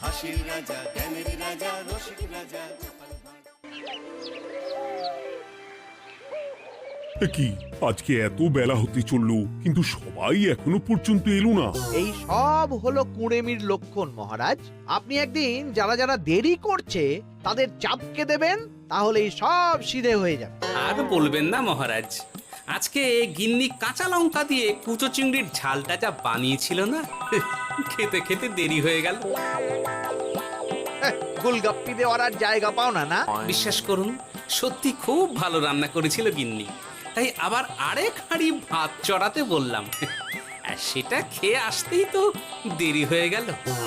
হাসির রাজা, জ্ঞানের রাজা, রসিক রাজা। কি আজকে এত বেলা হতে চললো, কিন্তু সবাই এখনো পর্যন্ত এলো না। এই সব হলো কুঁড়েমির লক্ষণ মহারাজ। আপনি একদিন যারা যারা দেরি করছে তাদের চাপকে দেবেন, তাহলেই সব সিধে হয়ে যাবে। আর বলবেন না মহারাজ, আজকে গিন্নি কাঁচা লঙ্কা দিয়ে কুচো চিংড়ির ঝালটা যা বানিয়েছিল না, খেতে খেতে দেরি হয়ে গেল। গোলগাপ্পি দেওয়ার আর জায়গা পাও না না? বিশ্বাস করুন, সত্যি খুব ভালো রান্না করেছিল গিন্নি, তাই আবার আরেক হাঁড়ি ভাত চড়াতে বললাম। আর সেটা খেয়ে আসতেই তো দেরি হয়ে গেল।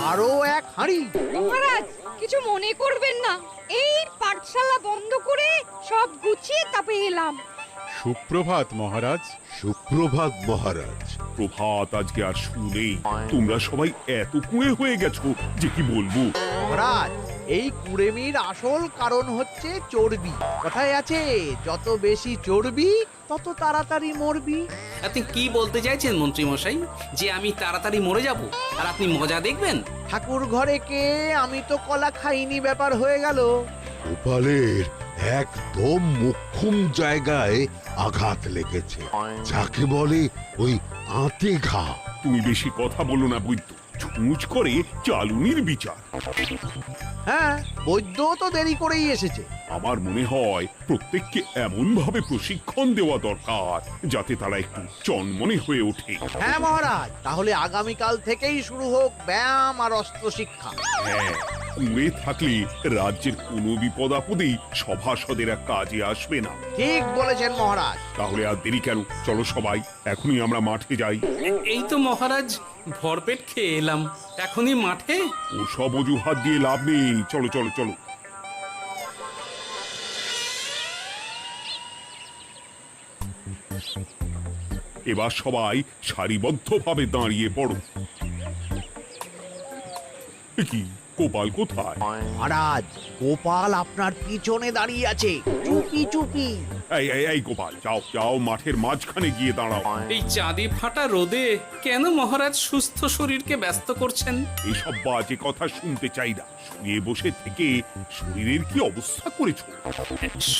আরো এক হাঁড়ি? মহারাজ কিছু মনে করবেন না, এই পাঠশালা বন্ধ করে সব গুছিয়ে তাপে এলাম। সুপ্রভাত মহারাজ। সুপ্রভাত মহারাজ। প্রভাত আজকে আর শুনেই, তোমরা সবাই এত কুঁড়ে হয়ে গেছো যে কি বলবো। মহারাজ, এই কুঁড়েমির আসল কারণ হচ্ছে চর্বি। কথায় আছে, যত বেশি চর্বি তত তাড়াতাড়ি মরবি। আপনি কি বলতে চাইছেন মন্ত্রী মশাই, যে আমি তাড়াতাড়ি মরে যাব আর আপনি মজা দেখবেন? ঠাকুর ঘরে কে, আমি তো কলা খাইনি ব্যাপার হয়ে গেল। গোপালের একদম মোক্ষম জায়গায় আঘাত লেগেছে, যাকে বলে ওই আঁতে ঘা। তুমি বেশি কথা বলো না বৈদ্য, ছুঁচ করে চালুনির বিচার। হ্যাঁ, বৈদ্য তো দেরি করেই এসেছে। আমার মনে হয় প্রত্যেককে এমন ভাবে প্রশিক্ষণ দেওয়া দরকার যাতে তারা একটু চনমনে হয়ে ওঠে। হ্যাঁ মহারাজ, তাহলে আগামীকাল থেকেই শুরু হোক ব্যায়াম আর অস্ত্র শিক্ষা। হ্যাঁ, কুঁড়ে থাকলে রাজ্যের কোনো বিপদ আপদেই সভাসদেরা কাজে আসবে না। ঠিক বলেছেন মহারাজ। তাহলে আর দেরি কেন, চলো সবাই এখনই আমরা মাঠে যাই। এই তো মহারাজ ভরপেট খেয়ে এলাম, এখনই মাঠে? ওসব অজুহাত দিয়ে লাভ নেই, চলো চলো চলো। এবার সবাই সারিবদ্ধভাবে দাঁড়িয়ে পড়ো। কি গোপাল কোথায়? মহারাজ, গোপাল আপনার পিছনে দাঁড়িয়ে আছে, চুপি চুপি। এই এই এই গোপাল, যাও যাও, মাঠের মাঝখানে গিয়ে দাঁড়াও। এই চাঁদি ফাটা রোদে কেন মহারাজ সুস্থ শরীরকে ব্যস্ত করছেন? এসব বাজে কথা শুনতে চাই না। শুয়ে বসে থেকে শরীরের কি অবস্থা করেছো?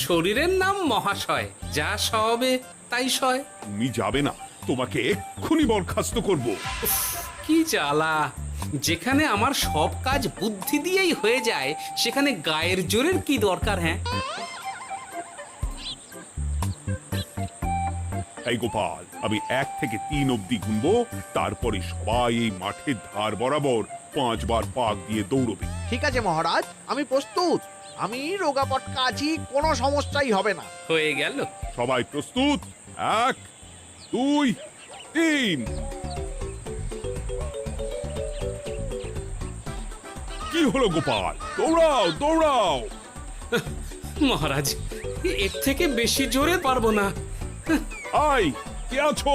শরীরের নাম মহাশয়, যা সবে তাই সয়। তুমি যাবে না, তোমাকে এক্ষুনি বরখাস্ত করব। কি জ্বালা! যেখানে আমার সব কাজ বুদ্ধি দিয়েই হয়ে যায়, সেখানে গায়ের জোরের কি দরকার? হ্যাঁ, এই গোপাল, আমি 1 থেকে 3 অব্দি গুনবো, তারপরে সবাই এই মাঠের ধার বরাবর 5 বার পাক দিয়ে দৌড়বে। ঠিক আছে মহারাজ, আমি প্রস্তুত। আমি রোগা পটকা আছি, কোনো সমস্যাই হবে না। হয়ে গেল। সবাই প্রস্তুত? 1 2 3। কি হলো গোপাল, দৌড়াও দৌড়াও। মহারাজ, এর থেকে বেশি জোরে পারবো না। আই, কে আছো?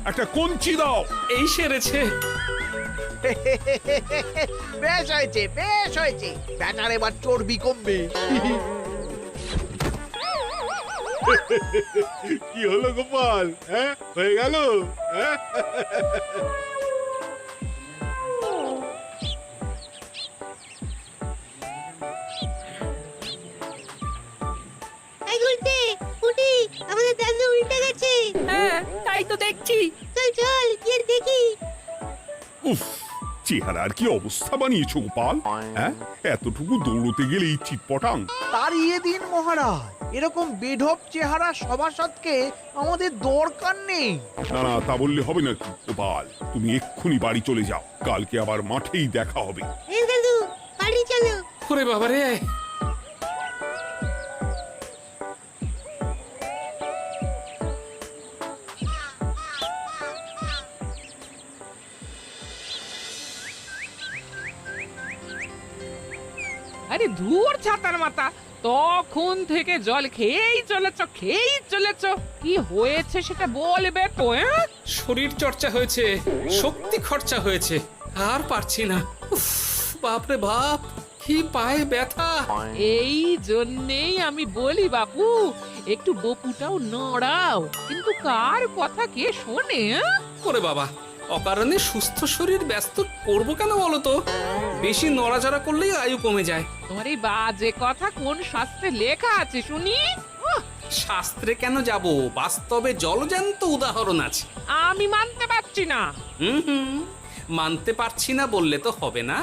একটা কঞ্চি দাও। এই সেরেছে। বেশ হয়েছে, বেশ হয়েছে। ব্যাটার এবার চর্বি কমবে। কি হলো গোপাল? হ্যাঁ, হয়ে গেল? হ্যাঁ? এই গুলতে ফুটি, আমাদের দাদু উল্টে গেছে। হ্যাঁ, তাই তো দেখছি। চল চল গিয়ে দেখি। উফ, চেহারার কি অবস্থা বানিয়েছো গোপাল? হ্যাঁ, এতটুকু দৌড়তে গেলেই চিটপটাং। তাড়িয়ে দিন মহারাজ, এরকম বেঢপ চেহারা সভাসদকে আমাদের দরকার নেই। না না, তা বললে হবে না গোপাল, তুমি এক্ষুনি বাড়ি চলে যাও, কালকে আবার মাঠেই দেখা হবে। এই দাদু বাড়ি চলো। ওরে বাবারে! আরে ধুর ছাতার মাথা, তখন থেকে জল খেয়েই চলেছ। কি হয়েছে সেটা বলবে তো? শরীর চর্চা হয়েছে, শক্তি খরচা হয়েছে, আর পারছি না। উফ, বাপরে বাপ, কি পায়ে ব্যথা! এই জন্যেই আমি বলি বাপু, একটু বপুটাও নড়াও, কিন্তু কার কথা কে শোনে? ওরে বাবা, অকারণে সুস্থ শরীর ব্যস্ত করব কেন বলো তো? বেশি নড়াচড়া করলেই আয়ু কমে যায়। তোমার এই বাজে কথা কোন শাস্ত্রে লেখা আছে শুনি? শাস্ত্রে কেন যাব, বাস্তবে জলজ্যান্ত উদাহরণ আছে। আমি মানতে পারছি না। হুম, মানতে পারছি না বললে তো হবে না,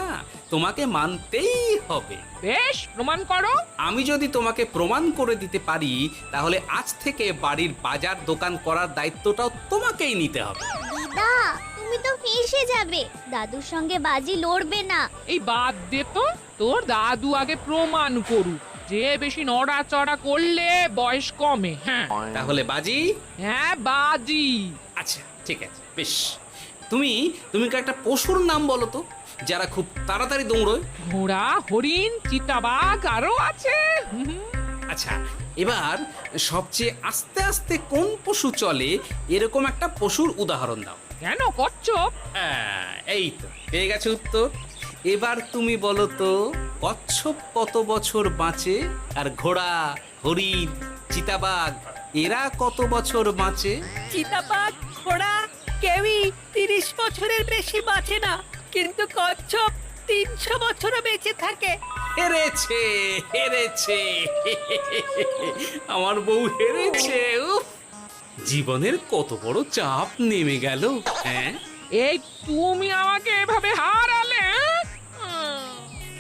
তোমাকে মানতেই হবে। বেশ, প্রমাণ করো। আমি যদি তোমাকে প্রমাণ করে দিতে পারি, তাহলে আজ থেকে বাড়ির বাজার দোকান করার দায়িত্বটাও তোমাকেই নিতে হবে। দিদা, তুমি তো ফেঁসে যাবে। দাদুর সঙ্গে বাজি লড়বে না। এই বাদ দে তো, তোর দাদু আগে প্রমাণ করুক যে বেশি নড়াচড়া করলে বয়স কমে। হ্যাঁ তাহলে বাজি? হ্যাঁ, বাজি। আচ্ছা ঠিক আছে, বেশ। তুমি তুমি কি একটা পশুর নাম বলো তো, যারা খুব তাড়াতাড়ি দৌড়য়? ঘোড়া, হরিণ, চিতাবাঘ আরো আছে। আচ্ছা, এবার সবচেয়ে আস্তে আস্তে কোন পশু চলে, এরকম একটা পশুর উদাহরণ দাও। কেন, কচ্ছপ? এই তো পেয়ে গেছে উত্তর। এবার তুমি বলো তো, কচ্ছপ কত বছর বাঁচে, আর ঘোড়া, হরিণ, চিতাবাঘ এরা কত বছর বাঁচে? চিতাবাঘ, ঘোড়া কেউই 30 বছরের বেশি বাঁচে না, কিন্তু কচ্ছপ 300 বছরও বেঁচে থাকে। হেরেছে, হেরেছে, আমার বউ হেরেছে। উফ, জীবনের কত বড় চাপ নেমে গেল। হ্যাঁ, এই তুমি আমাকে এভাবে হারালে?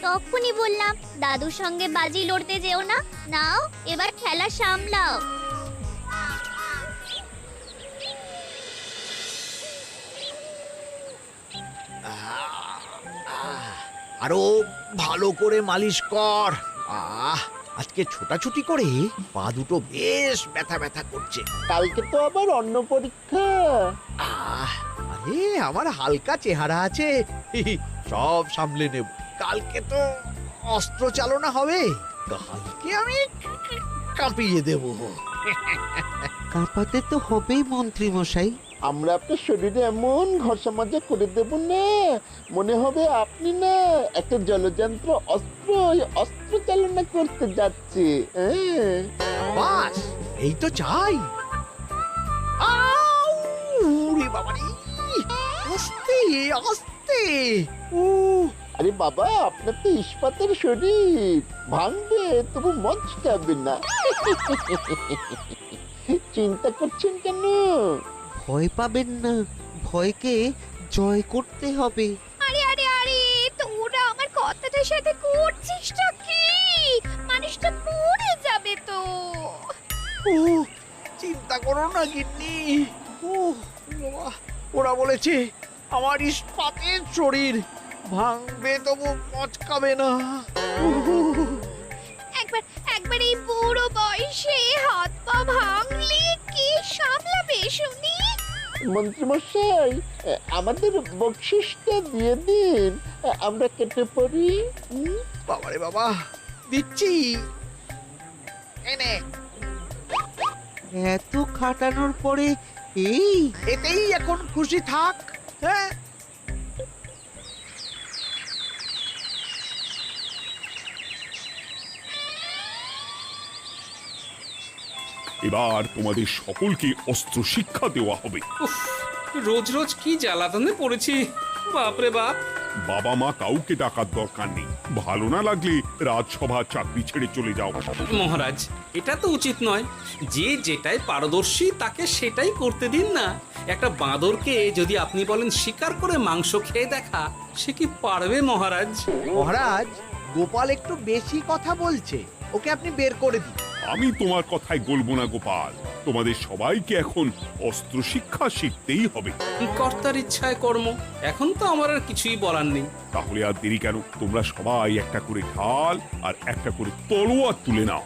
তখনই বললাম দাদুর সঙ্গে বাজি লড়তে যেও না। নাও, এবার খেলা সামলাও। আরো ভালো করে মালিশ কর। আজকে ছোটাছুটি করে পা দুটো বেশ ব্যথা ব্যথা করছে। কালকে তো আবার অন্য পরীক্ষা। আরে আমার হালকা চেহারা আছে, সব সামলে নেব। কালকে তো অস্ত্র চালনা হবে, কালকে আমি কাঁপিয়ে দেব। কাঁপাতে তো হবেই মন্ত্রী মশাই। আমরা আপনার শরীরে এমন ঘষা মাজা করে দেব না, মনে হবে আপনি না একটা জলযন্ত্র অস্ত্র চালনা করতে যাচ্ছে। বাস এই তো চাই। বাবারি, আস্তে আস্তে। আরে বাবা, আপনার তো ইস্পাতের শরীর, ভাঙবে তবু মচকাবে না। চিন্তা করছেন কেন? ভয় পাবেন না, ভয়কে জয় করতে হবে। আরে আরে আরে, তোরা আমার কথাটার সাথে করছিসটা কি? মানুষটা মরে যাবে তো। চিন্তা করো না গিন্নি। বাবা, ওরা বলেছে আমার ইস্পাতের শরীর, ভাঙবে তবু মচকাবে না। একবার এই বুড়ো বয়সে হাত পা ভাঙলে কি সামলাবে শুনি? মন্ত্রীমশাই, আমাদের বকশিসটা দিয়ে দিন, আমরা কেটে পড়ি। বাবারে বাবা, দিচ্ছি। এনে, এত খাটানোর পরে এতেই এখন খুশি থাক। হ্যাঁ, এবার তোমাদের সকলকে অস্ত্র শিক্ষা দেওয়া হবে। উফ, রোজ রোজ কি জ্বালাতনে পড়েছি, বাপরে বাপ। বাবা মা কাউকে ডাকার দরকার নেই, ভালো না লাগলে রাজসভা চাকরি ছেড়ে চলে যাও। মহারাজ, এটা তো উচিত নয়। যে যেটাই পারদর্শী তাকে সেটাই করতে দিন না। একটা বাঁদরকে যদি আপনি বলেন শিকার করে মাংস খেয়ে দেখা, সে কি পারবে মহারাজ? মহারাজ, গোপাল একটু বেশি কথা বলছে, ওকে আপনি বের করে দিন। আমি তোমার কথায় বলবো না গোপাল, তোমাদের সবাইকে এখন অস্ত্র শিক্ষা শিখতেই হবে। কর্তার ইচ্ছায় কর্ম, এখন তো আমার আর কিছুই বলার নেই। তাহলে আর দেরি কেন, তোমরা সবাই একটা করে ঢাল আর একটা করে তলোয়ার তুলে নাও।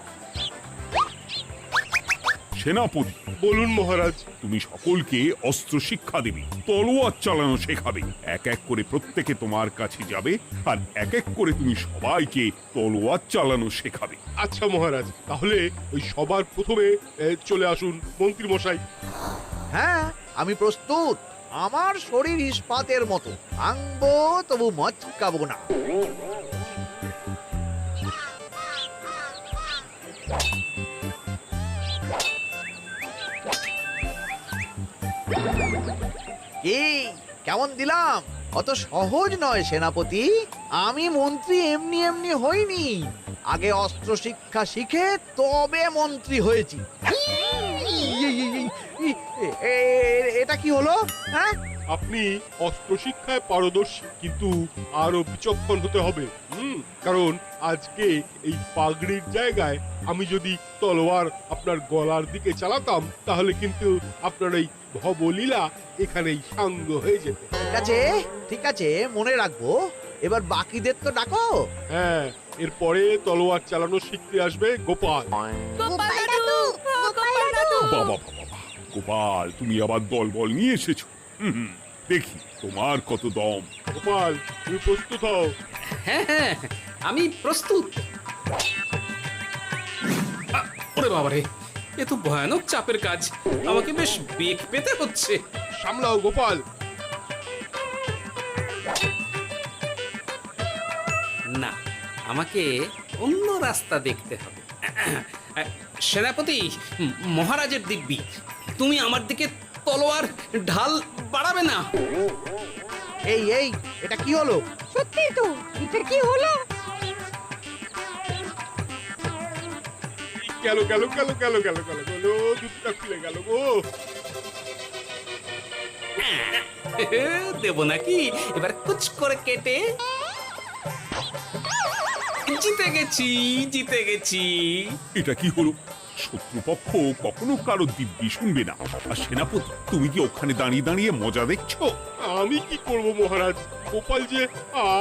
সেনাপতি, বলুন মহারাজ। তুমি সকলকে অস্ত্র শিক্ষা দেবে, তলোয়ার চালানো শেখাবে। এক এক করে প্রত্যেকে তোমার কাছে যাবে আর এক এক করে তুমি সবাইকে তলোয়ার চালানো শেখাবে। আচ্ছা মহারাজ, তাহলে ওই সবার প্রথমে চলে আসুন মন্ত্রী মশাই। হ্যাঁ, আমি প্রস্তুত। আমার শরীর ইস্পাতের মতো, ভাঙবো তবু মচকাবো না। কেমন দিলাম? অত সহজ নয় সেনাপতি। আমি মন্ত্রী এমনি এমনি হইনি, আগে অস্ত্র শিক্ষা শিখে তবে মন্ত্রী হয়েছি। এটা কি হলো? হ্যাঁ, আপনি অস্ত্র শিক্ষায় পারদর্শী, কিন্তু আরো বিচক্ষণ হতে হবে। কারণ আজকে এই পাগড়ির জায়গায় আমি যদি তলোয়ার আপনার গলার দিকে চালাতাম, তাহলে কিন্তু আপনার এই ভবলীলা এখানেই সাঙ্গ হয়ে যেত। ঠিক আছে ঠিক আছে, মনে রাখবো। এবার বাকিদের তো ডাকো। হ্যাঁ, এরপরে তলোয়ার চালানো শিখতে আসবে গোপাল। গোপাল দাদু, গোপাল দাদু। বাবা বাবা বাবা, গোপাল তুমি আবার দল বল নিয়ে এসেছো। দেখি তোমার কত দম। গোপাল, তুমি প্রস্তুত হও। হ্যাঁ হ্যাঁ, আমি প্রস্তুত। ওরে বাবারে, এ তো ভয়ানক চাপের কাজ, আমাকে বেশ বেগ পেতে হচ্ছে। সামলাও গোপাল। না, আমাকে অন্য রাস্তা দেখতে হবে। সেনাপতি, মহারাজের দিব্যি, তুমি আমার দিকে তলোয়ার ঢাল বাড়াবে না। এই এই, এটা কি হলো? সত্যি তো, এটা কি হলো? গেল গেল গেল গেল গেল গেল গেল, দুধটা খুলে গেল গো। দেব নাকি এবার কুচ করে কেটে? জিতে গেছি, জিতে গেছি। এটা কি হলো? শত্রুপক্ষ কখনো কারো দিব্যি শুনবে না। আর সেনাপতি, তুমি কি ওখানে দাঁড়িয়ে দাঁড়িয়ে মজা দেখছো? আমি কি করব মহারাজ, গোপাল যে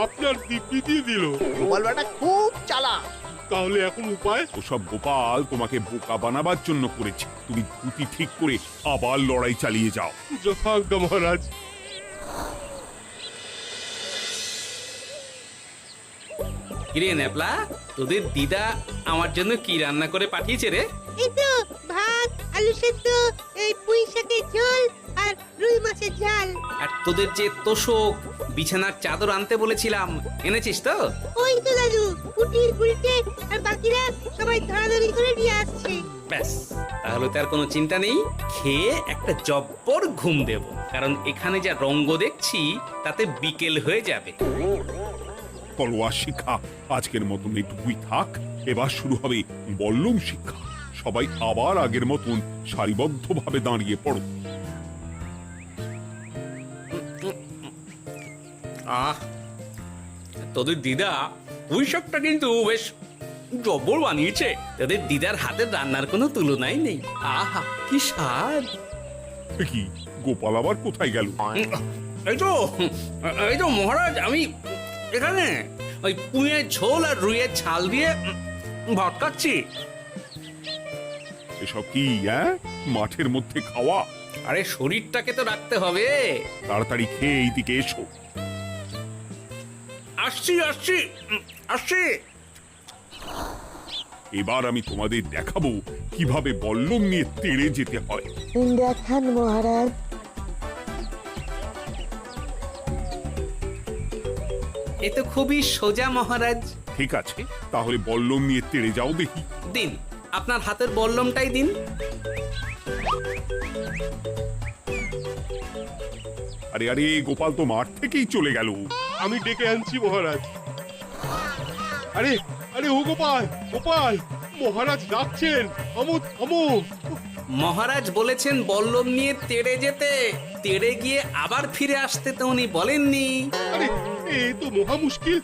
আপনার দিব্যি দিয়ে দিল। গোপাল বেটা খুব চালাক। তাহলে এখন উপায়? ওসব গোপাল তোমাকে বোকা বানাবার জন্য করেছে। তুমি ধুতি ঠিক করে আবার লড়াই চালিয়ে যাও। যথাজ্ঞা মহারাজ। কিরে ন্যাপলা, তোদের দিদা আমার জন্য কি রান্না করে পাঠিয়েছে রে? এই তো ভাত, আলু সেদ্ধ, এই পুঁই শাকের ঝোল আর রুই মাছের ঝাল। আর তোদের যে তোষক, বিছানার চাদর আনতে বলেছিলাম, এনেছিস তো? ওই তো দাদু, কুটির গুলটে আর বাকিরা সবাই ধরাধরি করে নিয়ে আসছে। ব্যাস, তাহলে তার কোনো চিন্তা নেই। খেয়ে একটা জব্বর ঘুম দেব, কারণ এখানে যা রঙ্গ দেখছি তাতে বিকেল হয়ে যাবে। তলোয়ার শিক্ষা আজকের মতন এটুকুই থাক। এবার শুরু হবে বল্লম শিক্ষা। সবাই আবার আগের মতন সারিবদ্ধভাবে দাঁড়িয়ে পড়ো। আহ, তোদের দিদা ওই সবটা কিন্তু বেশ জব্বর বানিয়েছে। তোদের দিদার হাতের রান্নার কোনো তুলনাই নেই। আহা, কি স্বাদ! এ কি, গোপাল আবার কোথায় গেল? এই তো মহারাজ, আমি এখানে ওই পুঁয়ের ঝোল আর রুইয়ের ছাল দিয়ে ভাত খাচ্ছি। এসব কি মাঠের মধ্যে খাওয়া? আরে শরীরটাকে তো রাখতে হবে। তাড়াতাড়ি খেয়ে এইদিকে এসো। আসছি আসছি আসছি। এবার আমি তোমাদের দেখাবো কিভাবে বল্লম নিয়ে তেড়ে যেতে হয়। দেখান মহারাজ। এ তো খুবই সোজা মহারাজ। ঠিক আছে, তাহলে বল্লম নিয়ে তেড়ে যাও দেখি। দিন, আপনার হাতের বল্লমটাই দিন। আরে আরে, গোপাল তো মাঠ থেকেই চলে গেল। আমি ডেকে আনছি মহারাজ। আরে আরে, ও গোপাল, গোপাল, মহারাজ ডাকছেন। থামো থামো। মহারাজ বলেছেন বল্লম নিয়ে তেড়ে যেতে। তেড়ে গিয়ে আবার ফিরে আসতে তো উনি বলেননি। আরে, এ তো মহা মুশকিল।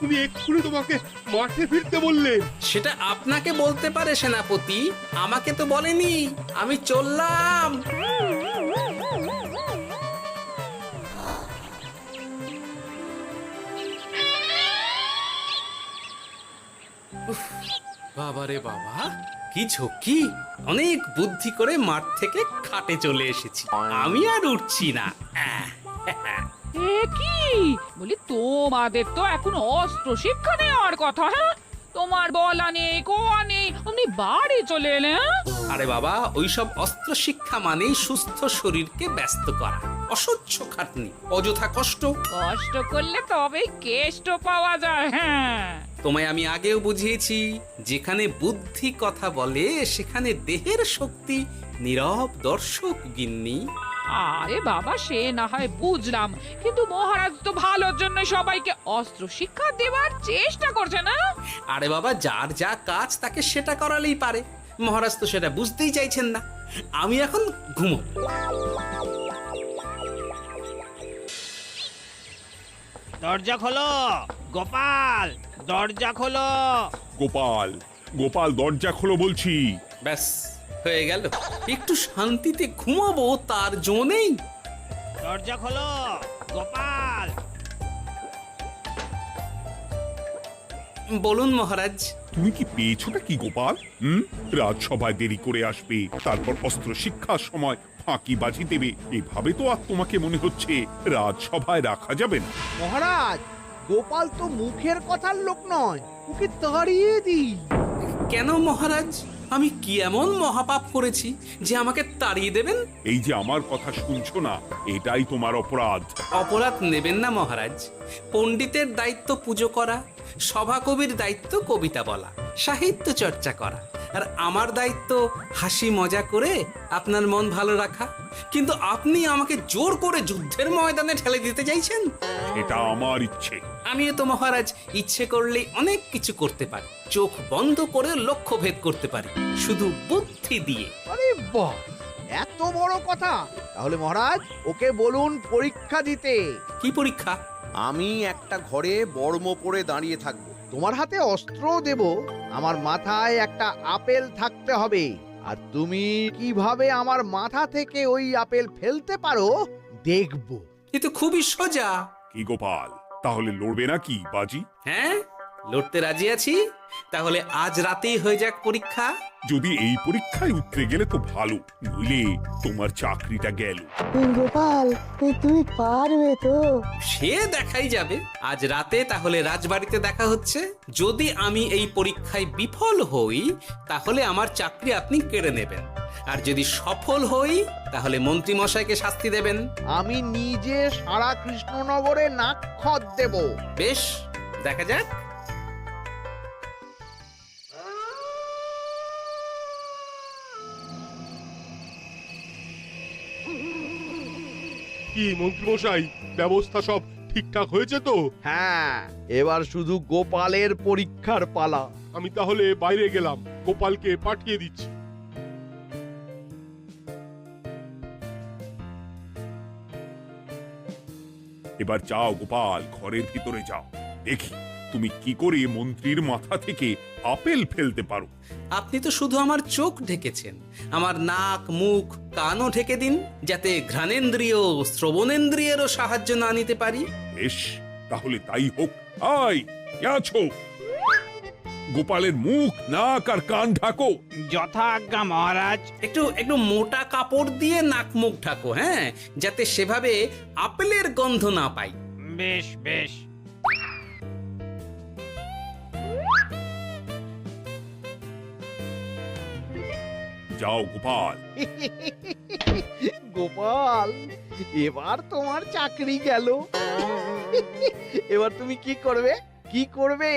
উনি এক্ষুনি তোমাকে মাঠে ফিরতে বললেন। সেটা আপনাকে বলতে পারে সেনাপতি, আমাকে তো বলেনি। আমি চললাম। বাবারে বাবা, কি ঝক্কি! অনেক বুদ্ধি করে মাঠ থেকে খাটে চলে এসেছি। আমি আর উঠছি না। এ কি বলি, তোমাদের তো এখন অস্ত্র শিক্ষা নেওয়ার কথা। হ্যাঁ, তোমার বলা নেই, কোয়া নেই, অমনি বাড়ি চলে এলে। আরে বাবা, ওইসব অস্ত্র শিক্ষা মানেই সুস্থ শরীরকে ব্যস্ত করা, অসহ্য খাটনি, অযথা কষ্ট। কষ্ট করলে তবেই কেষ্ট পাওয়া যায়। হ্যাঁ, তোমায় আমি আগেও বুঝিয়েছি, যেখানে বুদ্ধি কথা বলে সেখানে দেহের শক্তি নীরব দর্শক গিন্নি। আরে বাবা, সে না হয় বুঝলাম, কিন্তু মহারাজ তো ভালোর জন্য সবাইকে অস্ত্র শিক্ষা দেওয়ার চেষ্টা করছে না? আরে বাবা, যার যা কাজ তাকে সেটা করালেই পারে। মহারাজ তো সেটা বুঝতেই চাইছেন না। আমি এখন ঘুমো। দরজা খোলো গোপাল, দরজা খোলো। গোপাল, গোপাল দরজা খোলো বলছি। ব্যাস হয়ে গেল। একটু শান্তিতে ঘুমাবো তার জো নেই। দরজা খোলো গোপাল। বলুন মহারাজ। তুমি কি পেয়েছোটা কি গোপাল? রাজসভায় দেরি করে আসবে, তারপর অস্ত্র শিক্ষার সময় ফাঁকিবাজি দেবে, এভাবে তো আর তোমাকে মনে হচ্ছে রাজসভায় রাখা যাবে না। মহারাজ, গোপাল তো মুখের কথার লোক নয়, ওকে তাড়িয়ে দিই। কেন মহারাজ? আমি কি এমন মহাপাপ করেছি যে আমাকে তাড়িয়ে দেবেন? এই যে আমার কথা শুনছো না, এটাই তোমার অপরাধ। অপরাধ নেবেন না মহারাজ। পণ্ডিতের দায়িত্ব পুজো করা, সভাকবির দায়িত্ব কবিতা বলা, সাহিত্য চর্চা করা, আর আমার দায়িত্ব হাসি মজা করে আপনার মন ভালো রাখা। কিন্তু আপনি আমাকে জোর করে যুদ্ধের ময়দানে ঠেলে দিতে চাইছেন। এটা আমার ইচ্ছে। আমিও তো মহারাজ ইচ্ছে করলেই অনেক কিছু করতে পারি। চোখ বন্ধ করে লক্ষ্য ভেদ করতে পারি, শুধু বুদ্ধি দিয়ে। আরে বাহ, এত বড় কথা! তাহলে মহারাজ, ওকে বলুন পরীক্ষা দিতে। কি পরীক্ষা? আমি একটা ঘরে বর্ম পরে দাঁড়িয়ে থাকবো। তোমার হাতে অস্ত্র দেব, আমার মাথায় একটা আপেল থাকতে হবে, আর তুমি কিভাবে আমার মাথা থেকে ওই আপেল ফেলতে পারো দেখবো। এ তো খুবই সোজা। কি গোপাল, তাহলে লড়বে নাকি বাজি? হ্যাঁ, লড়তে রাজি আছি। তাহলে আজ রাতেই হয়ে যাক পরীক্ষা। যদি এই পরীক্ষায় উতরে গেলে তো ভালো, নইলে তোমার চাকরিটা গেল। গোপাল, তুমি পারবে তো? সে দেখাই যাবে। আজ রাতে তাহলে রাজবাড়িতে দেখা হচ্ছে। যদি আমি এই পরীক্ষায় বিফল হই, তাহলে আমার চাকরি আপনি কেড়ে নেবেন, আর যদি সফল হই তাহলে মন্ত্রী মশাইকে শাস্তি দেবেন। আমি নিজে সারা কৃষ্ণনগরে নাক্ষত দেব। বেশ, দেখা যাক। কি মন্ত্রীমশাই, ব্যবস্থা সব ঠিকঠাক হয়েছে তো? হ্যাঁ, এবার শুধু গোপালের পরীক্ষার পালা। আমি তাহলে বাইরে গেলাম, গোপালকে পাঠিয়ে দিচ্ছি। এবার যাও গোপাল, ঘরের ভিতরে যাও, দেখি তুমি কি করে মন্ত্রীর মাথা থেকে আপেল ফেলতে পারো। আপনি তো শুধু আমার চোখ ঢেকেছেন, আমার নাক, মুখ, কানও ঢেকে দিন, যাতে ঘ্রাণেন্দ্রিয়, শ্রবণেন্দ্রিয়েরও সাহায্য না নিতে পারি। বেশ, তাহলে তাই হোক। আয়, কে আছো? গোপালের মুখ, নাক আর কান ঢাকো। যথা আজ্ঞা মহারাজ। একটু মোটা কাপড় দিয়ে নাক মুখ ঢাকো, হ্যাঁ, যাতে সেভাবে আপেলের গন্ধ না পাই। বেশ বেশ। যাও গোপাল। গোপাল, এবার তোমার চাকরি গেল। এবার তুমি কি করবে? কি করবে?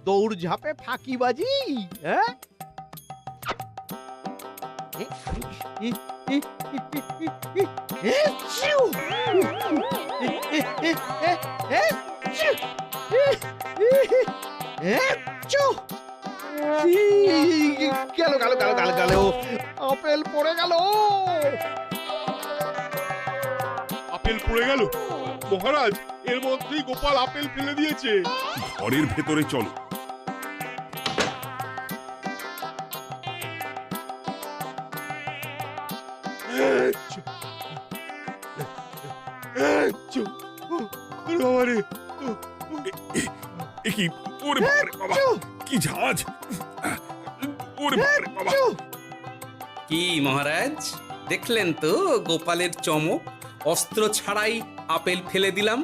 দৌড় ঝাঁপে ফাঁকিবাজি? হ্যাঁ, গেল গেল গেল গেল গেল, আপেল পড়ে গেল। আপেল পড়ে গেল? মহারাজ, এর মধ্যেই গোপাল আপেল ফেলে দিয়েছে। ঘরের ভেতরে চলো। কি ওরে বাবা, কি ঝাঁজ! ওরে বাবা! কি মহারাজ, দেখলেন তো গোপালের চমক? অস্ত্র ছাড়াই আপেল ফেলে দিলাম।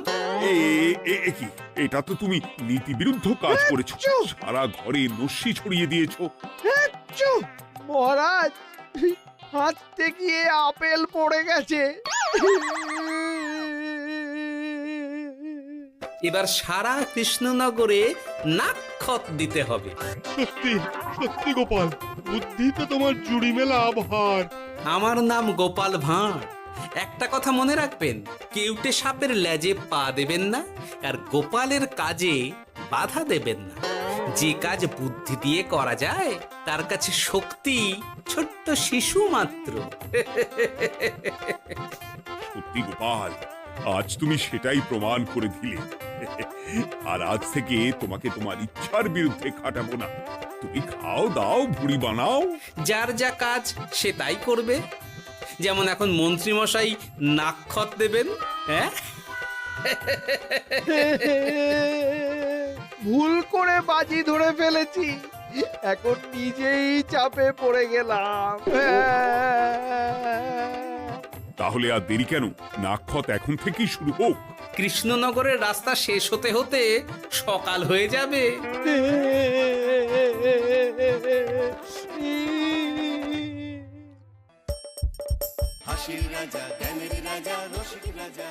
কি, এটা তো তুমি নীতি বিরুদ্ধ কাজ করেছো। সারা ঘরে নস্যি ছড়িয়ে দিয়েছো। মহারাজ, হাঁটতে গিয়ে আপেল পড়ে গেছে। এবার সারা কৃষ্ণনগরে নাক্ষত দিতে হবে। সত্যি সত্যি গোপাল, বুদ্ধি তো তোমার জুড়ি মেলা আভার। আমার নাম গোপাল ভাঁড়, একটা কথা মনে রাখবেন, কেউটে সাপের লেজে পা দেবেন না, আর গোপালের কাজে বাধা দেবেন না। যে কাজ বুদ্ধি দিয়ে করা যায় তার কাছে শক্তি ছোট্ট শিশু মাত্র। সত্যি গোপাল, আজ তুমি সেটাই প্রমাণ করে দিলে। আর আজ থেকে তোমাকে তোমার ইচ্ছার বিরুদ্ধে খাটাবো না। তুমি খাও দাও, ভুড়ি বানাও। যার যা কাজ সে তাই করবে। যেমন এখন মন্ত্রী মশাই নাক্ষত দেবেন। হ্যাঁ, ভুল করে বাজি ধরে ফেলেছি, এখন নিজেই চাপে পড়ে গেলাম। তাহলে আর দেরি কেন? নাক্ষত এখন থেকেই শুরু হোক। কৃষ্ণনগরের রাস্তা শেষ হতে হতে সকাল হয়ে যাবে। হাসির রাজা জ্ঞানের রাজা রসিক রাজা